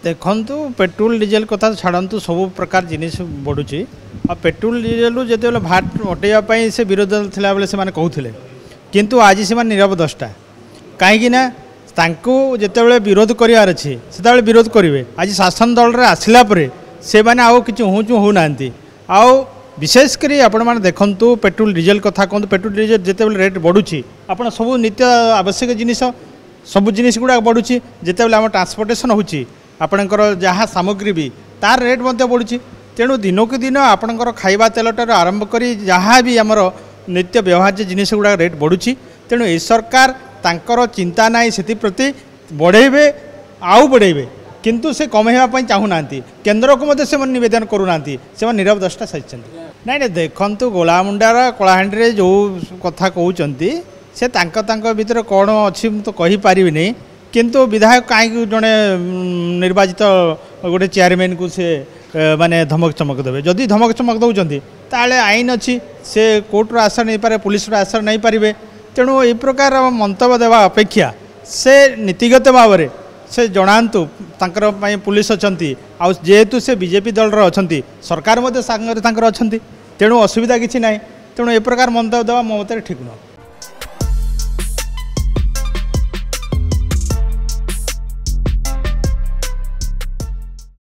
देखु petrol diesel कथा छाड़ू सब प्रकार जिनिस बढ़ुची आ पेट्रोल डीजेल जो भाट हटेवाई से विरोध थिला बेले से कहते किंतु आज से नीरव दस्ता कहीं जिते विरोध करार अच्छे से विरोध करेंगे आज शासन दल रे आसला से मैंने आउ कि हूँ होना आउ विशेषकर आपण मैंने देखु पेट्रोल डीजेल कथा कहतु पेट्रोल डीजेल जिते रेट बढ़ुची आप सब नित्य आवश्यक जिनिस सब जिनिस गुड़ा बढ़ुची जिते आम ट्रांसपोर्टेशन होची आपणकर जहाँ सामग्री भी तार रेट बढ़ुची तेणु दिनक दिन आपणकर खाइबा तेल ठार आरंभ करी जहाँ भी आमर नित्य व्यवहार्य जिनिस गुड़ा रेट बढ़ुची तेणु ए सरकार तांकर चिंता नाई से प्रति बढ़ेबे आउ बढ़ेबे किंतु से कमेवाई चाहूना केन्द्र को मध्य से नवेदन करूना से नीरव दस्ता साजिंट नाई ना देखु गोलामुंडार कलाहांडी जो कथा कहते से भितर कौन अच्छी तो कहीपर नहीं किंतु विधायक कहीं जड़े निर्वाचित गोटे चेयरमैन को से माने धमक चमक देवे जदि धमक चमक दौरान ताले आईन अच्छी से कोर्टर आश्रय नहीं पारे पुलिस आश्रय नहीं पारे तेणु ये प्रकार मंतव्य देवा अपेक्षा से नीतिगत भाव में से जनातु पुलिस अच्छा जेहेतु से बीजेपी दल अच्छा सरकार सांगे अच्छा तेणु असुविधा किसी ना तेणु ए प्रकार मंतव्य देवा मो मत ठीक नुह।